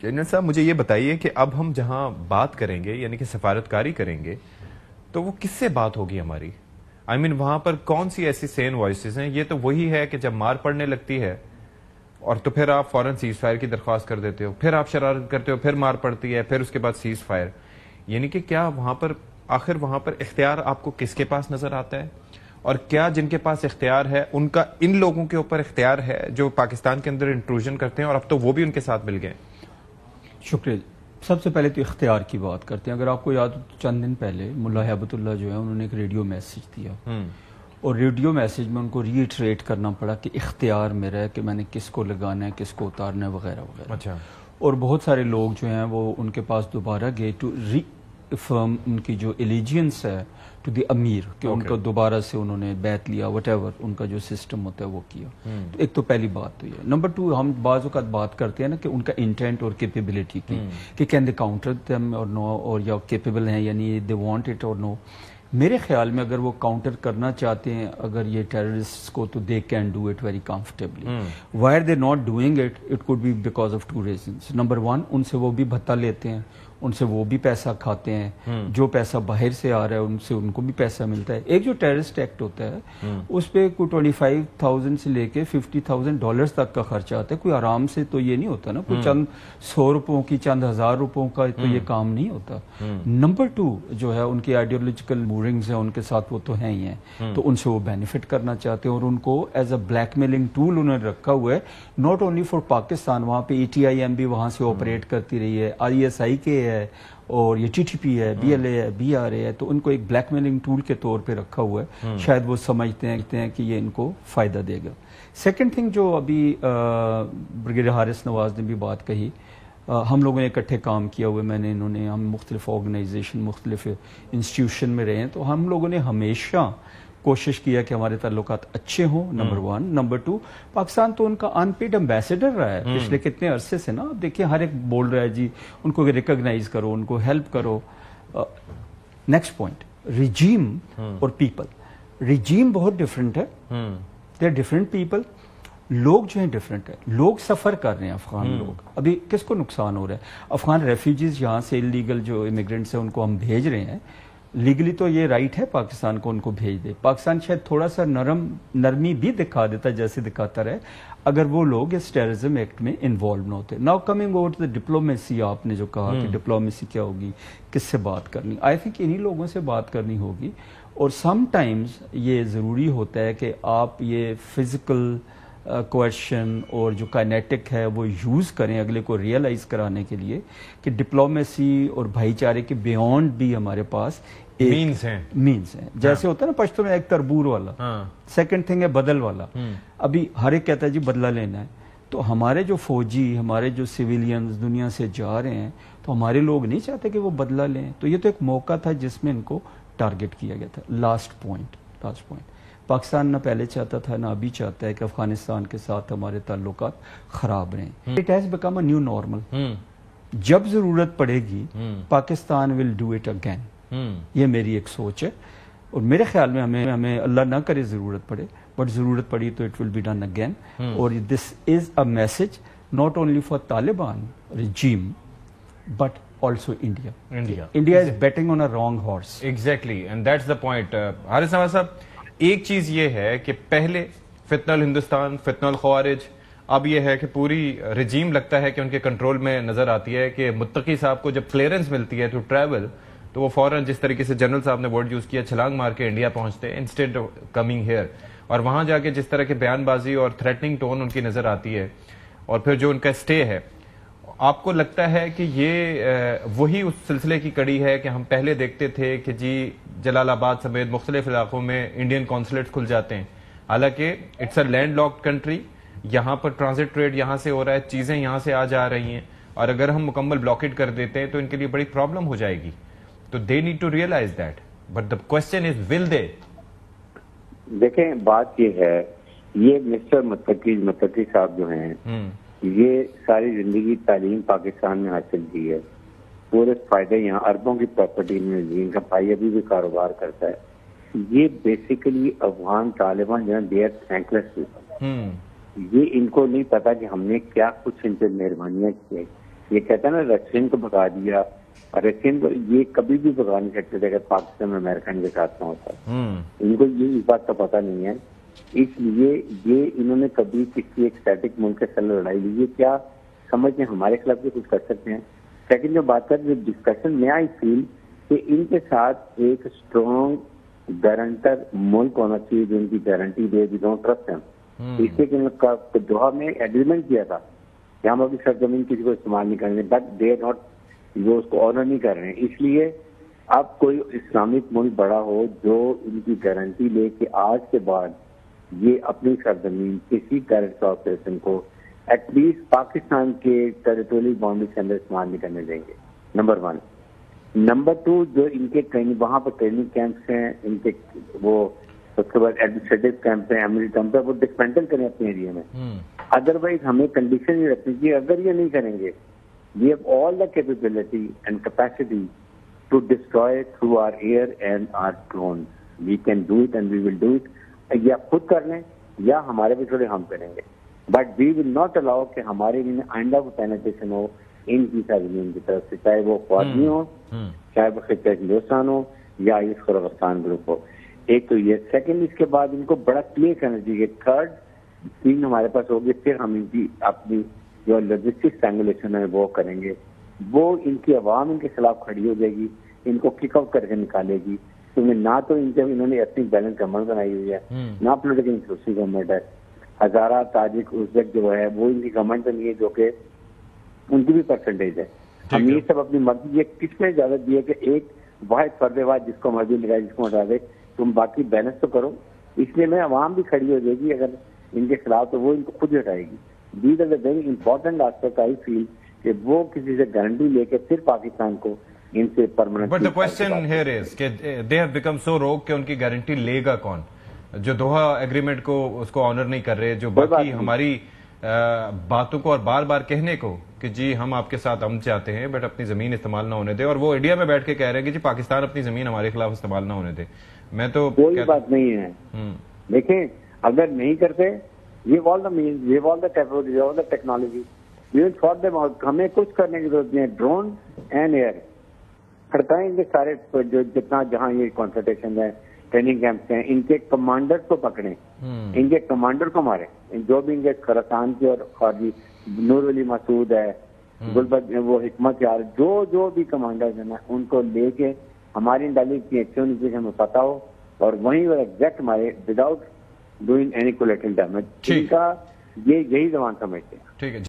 General صاحب مجھے یہ بتائیے کہ اب ہم جہاں بات کریں گے یعنی کہ سفارتکاری کریں گے تو وہ کس سے بات ہوگی ہماری؟ آئی مین وہاں پر کون سی ایسی سین وائسز ہیں؟ یہ تو وہی ہے کہ جب مار پڑنے لگتی ہے اور تو پھر آپ فوراً سیز فائر کی درخواست کر دیتے ہو، پھر آپ شرارت کرتے ہو، پھر مار پڑتی ہے، پھر اس کے بعد سیز فائر. یعنی کہ کیا وہاں پر آخر وہاں پر اختیار آپ کو کس کے پاس نظر آتا ہے؟ اور کیا جن کے پاس اختیار ہے ان کا ان لوگوں کے اوپر اختیار ہے جو پاکستان کے اندر انٹروژن کرتے ہیں اور اب تو وہ بھی ان کے ساتھ مل گئے؟ شکریہ. سب سے پہلے تو اختیار کی بات کرتے ہیں. اگر آپ کو یاد ہو تو چند دن پہلے ملا ہیبت اللہ جو ہے انہوں نے ایک ریڈیو میسج دیا اور ریڈیو میسج میں ان کو ری ایٹریٹ کرنا پڑا کہ اختیار میرا ہے کہ میں نے کس کو لگانا ہے، کس کو اتارنا ہے، وغیرہ وغیرہ. اچھا. اور بہت سارے لوگ جو ہیں وہ ان کے پاس دوبارہ گئے ٹو ری افرم ان کی جو ایلیجینس ہے ٹو دی امیر کہ ان کو دوبارہ سے انہوں نے بیعت لیا، وٹ ایور ان کا جو سسٹم ہوتا ہے وہ کیا. تو ایک تو پہلی بات تو یہ. نمبر 2 ہم بعض اوقات بات کرتے ہیں نا کہ ان کا انٹینٹ اور کیپیبلٹی کی کہ کین دے کاؤنٹر دیم اور نو، اور یا کیپیبل ہیں یعنی دے وانٹ اٹ اور نو. میرے خیال میں اگر وہ کاؤنٹر کرنا چاہتے ہیں اگر یہ ٹیررسٹ کو تو they can do it very comfortably. Why are they not doing it? It could be because of 2 reasons. Number 1 ان سے وہ بھی بھتہ لیتے ہیں، ان سے وہ بھی پیسہ کھاتے ہیں، جو پیسہ باہر سے آ رہا ہے ان سے ان کو بھی پیسہ ملتا ہے. ایک جو ٹیررسٹ ایکٹ ہوتا ہے اس پہ کوئی 25,000 سے لے کے $50,000 تک کا خرچہ آتا ہے. کوئی آرام سے تو یہ نہیں ہوتا نا، کوئی چند 100 روپوں کی، چند 1000 روپوں کا تو یہ کام نہیں ہوتا. نمبر 2 جو ہے ان کی آئیڈیولوجیکل مورنگز ہیں ان کے ساتھ وہ تو ہیں ہی ہیں، تو ان سے وہ بینیفٹ کرنا چاہتے ہیں اور ان کو as a blackmailing tool انہوں نے رکھا ہوا ہے. ناٹ اونلی فار پاکستان، وہاں پہ ETIM بھی وہاں سے آپریٹ کرتی رہی ہے، ISI کے ہے اور یہ TTP ہے، BLA ہے، BRA ہے. تو ان کو ایک بلیک میلنگ ٹول کے طور پہ رکھا ہوا ہے. شاید وہ سمجھتے ہیں کہ یہ ان کو فائدہ دے گا. سیکنڈ تھنگ جو ابھی بریگیڈیئر حارث نواز نے بھی بات کہی، ہم لوگوں نے اکٹھے کام کیا ہوئے، ہم مختلف آرگنائزیشن مختلف انسٹیٹیوشن میں رہے ہیں، تو ہم لوگوں نے ہمیشہ کوشش کیا کہ ہمارے تعلقات اچھے ہوں. نمبر 1. نمبر 2 پاکستان تو ان کا ان پیڈ امبیسڈر رہا ہے پچھلے کتنے عرصے سے نا. آپ دیکھیں ہر ایک بول رہا ہے جی ان کو ریکگنائز کرو، ان کو ہیلپ کرو. نیکسٹ پوائنٹ، ریجیم اور پیپل. ریجیم بہت ڈفرینٹ ہے، دے آر ڈفرینٹ پیپل. لوگ جو ہیں ڈفرینٹ ہے. لوگ سفر کر رہے ہیں، افغان لوگ. ابھی کس کو نقصان ہو رہا ہے؟ افغان ریفیوجیز یہاں سے انلیگل جو امیگرینٹس ہیں ان کو ہم بھیج رہے ہیں. لیگلی تو یہ رائٹ ہے پاکستان کو ان کو بھیج دے. پاکستان شاید تھوڑا سا نرمی بھی دکھا دیتا جیسے دکھاتا رہے اگر وہ لوگ اس ٹیررزم ایکٹ میں انوالو نہ ہوتے. Now coming over to the diplomacy, آپ نے جو کہا کہ ڈپلومیسی کیا ہوگی، کس سے بات کرنی، آئی تھنک انہی لوگوں سے بات کرنی ہوگی. اور سم ٹائمز یہ ضروری ہوتا ہے کہ آپ یہ فزیکل کوئرشن اور جو کائنیٹک ہے وہ یوز کریں اگلے کو ریئلائز کرانے کے لیے کہ ڈپلومیسی اور بھائی چارے کے بیونڈ بھی ہمارے پاس مینز ہیں. جیسے ہوتا ہے نا پشتوں میں ایک تربور والا، سیکنڈ تھنگ ہے بدل والا. ابھی ہر ایک کہتا ہے جی بدلہ لینا ہے، تو ہمارے جو فوجی، ہمارے جو سویلینز دنیا سے جا رہے ہیں تو ہمارے لوگ نہیں چاہتے کہ وہ بدلہ لیں. تو یہ تو ایک موقع تھا جس میں ان کو ٹارگٹ کیا گیا تھا. لاسٹ پوائنٹ، پاکستان نہ پہلے چاہتا تھا نہ ابھی چاہتا ہے کہ افغانستان کے ساتھ ہمارے تعلقات خراب رہیں. It has become a new normal. جب ضرورت پڑے گی پاکستان ول ڈو اٹ اگین. یہ میری ایک سوچ ہے اور میرے خیال میں ہمیں اللہ نہ کرے ضرورت پڑے، بٹ ضرورت پڑی تو it will be done again. اور this is a message not only for Taliban regime but also India. India is betting on a wrong horse. Exactly, and that's the point. Haris Nawaz صاحب، ایک چیز یہ ہے کہ پہلے فتنہ الہندوستان، فتنہ الخوارج، اب یہ ہے کہ پوری رجیم لگتا ہے کہ ان کے کنٹرول میں نظر آتی ہے کہ متقی صاحب کو جب کلیئرنس ملتی ہے ٹو ٹریول تو وہ فوراً جس طریقے سے جنرل صاحب نے ورڈ یوز کیا چھلانگ مار کے انڈیا پہنچتے ہیں انسٹیڈ آف کمنگ ہیئر. اور وہاں جا کے جس طرح کے بیان بازی اور تھریٹننگ ٹون ان کی نظر آتی ہے اور پھر جو ان کا اسٹے ہے، آپ کو لگتا ہے کہ یہ وہی اس سلسلے کی کڑی ہے کہ ہم پہلے دیکھتے تھے کہ جی جلال آباد سمیت مختلف علاقوں میں انڈین کونسلیٹ کھل جاتے ہیں، حالانکہ it's a landlocked country, یہاں پر ٹرانزٹ ٹریڈ یہاں سے ہو رہا ہے، چیزیں یہاں سے آ جا رہی ہیں، اور اگر ہم مکمل بلاکیڈ کر دیتے ہیں تو ان کے لیے بڑی پرابلم ہو جائے گی. تو they need to realise that, but the question is will they. دیکھیں بات یہ ہے، یہ مسٹر متقی صاحب جو ہیں یہ ساری زندگی تعلیم پاکستان میں حاصل کی ہے، پورے فائدے یہاں اربوں کی پراپرٹی میں، جن کا بھائی ابھی بھی کاروبار کرتا ہے. یہ بیسیکلی افغان طالبان جو ہیں دے آر تھینکلیس پیپل. یہ ان کو نہیں پتا کہ ہم نے کیا کچھ ان پہ مہربانیاں کی ہے. یہ کہتا ہے نا رشین کو بھگا دیا، اور رشین کو یہ کبھی بھی بھگا نہیں سکتے تھے اگر پاکستان میں امریکہ کے ساتھ نہ ہوتا. ان کو یہ اس بات کا پتہ نہیں ہے، اس لیے یہ انہوں نے کبھی کسی ایک اسٹیٹک ملک کے ساتھ لڑائی لی. یہ کیا سمجھتے ہیں ہمارے خلاف بھی کچھ کر سکتے ہیں؟ سیکنڈ جو بات ہے ڈسکشن میں آئی فیل کہ ان کے ساتھ ایک اسٹرانگ گارنٹر ملک ہونا چاہیے جو ان کی گارنٹی دے. We don't trust them. اس لیے کہ انہوں نے دوحہ میں ایگریمنٹ کیا تھا کہ ہم ابھی سرزمین کسی کو استعمال نہیں کریں گے، بٹ دے ناٹ، وہ اس کو آنر نہیں کر رہے ہیں. اس لیے اب کوئی اسلامک ملک بڑا ہو جو ان کی گارنٹی لے کہ آج کے بعد یہ اپنی سرزمین کسی ٹیررسٹ آپریشن کو ایٹ لیسٹ پاکستان کے ٹیریٹوریل باؤنڈری کے اندر استعمال نہیں کرنے دیں گے. نمبر 1. نمبر 2 جو ان کے وہاں پر ٹریننگ کیمپس ہیں ان کے، وہ اس کے بعد ایڈمنسٹریٹو کیمپ ہیں، ایمری کیمپ ہے، وہ ڈسمینٹل کریں اپنے ایریا میں. ادروائز ہمیں کنڈیشن یہ رکھنی چاہیے اگر یہ نہیں کریں گے we have all the capability and capacity to destroy through our air and our drone. We can do it and we will do it. یا خود کر لیں یا ہمارے بھی تھوڑے ہم کریں گے، but we will not allow کہ ہمارے لیے آئندہ کو پینیٹریشن ہو ان کی سرزمین کی طرف سے، چاہے وہ فوجی ہو، چاہے وہ خطہ ہندوستان ہو یا اس خراسان گروپ ہو. ایک تو یہ. سیکنڈ اس کے بعد ان کو بڑا کلیئر کرنا چاہیے. تھرڈ 3 ہمارے پاس ہوگی، پھر ہم ان کی اپنی جو لاجسٹک اسٹرینگولیشن ہے وہ کریں گے. وہ ان کی عوام ان کے خلاف کھڑی ہو جائے گی، ان کو کک آؤٹ کر کے نکالے گی. کیونکہ نہ تو انہوں نے اپنی بیلنس گورنمنٹ بنائی ہوئی ہے، نہ پولیٹیکل انکلوسیو گورنمنٹ ہے. ہزارہ تاجک ازبیک جو ہے وہ ان کی گورنمنٹ نہیں ہے، جو کہ ان کی بھی پرسنٹیج ہے. ہم یہ سب اپنی مرضی، یہ کس نے اجازت دی ہے کہ ایک واحد فرد واحد جس کو مرضی لگائے جس کو ہٹا دے، تم باقی بیلنس تو کرو. اس لیے میں عوام بھی کھڑی ہو جائے گی اگر ان کے خلاف، تو وہ ان کو خود ہٹائے گی. These are the very important aspect I feel کہ وہ کسی سے گارنٹی لے کے پھر پاکستان کو ان سے permanent. But the question here is کہ دے ہیو بیکم سو روگ کہ ان کی گارنٹی لے گا کون؟ جو دوحہ ایگریمنٹ کو اس کو آنر نہیں کر رہے، جو باقی ہماری باتوں کو اور بار بار کہنے کو کہ جی ہم آپ کے ساتھ امن چاہتے ہیں بٹ اپنی زمین استعمال نہ ہونے دے، اور وہ انڈیا میں بیٹھ کے کہہ رہے ہیں کہ جی پاکستان اپنی زمین ہمارے خلاف استعمال نہ ہونے دے. میں تو کوئی بات نہیں ہے. دیکھیں اگر نہیں کرتے یہ آل دا مینس، یہ آل the technology, all the technology ہمیں کچھ کرنے کی ضرورت نہیں ہے. ڈرون اینڈ ایئر ہٹائیں گے سارے، جو جتنا جہاں یہ کانسنٹریشن ہے، ٹریننگ کیمپس ہیں، ان کے کمانڈر کو پکڑیں، ان کے کمانڈر کو ماریں. جو بھی ان کے خراسان کے اور خارجی نور علی مسعود ہے، گلبد وہ حکمت یار، جو بھی کمانڈر ہیں ان کو لے کے ہماری انٹیلیجنس ہمیں پتا ہو اور وہیں وہ ایگزیکٹ مارے without doing any collateral damage. ان کا یہی زبان سمجھتے ہیں. ٹھیک ہے.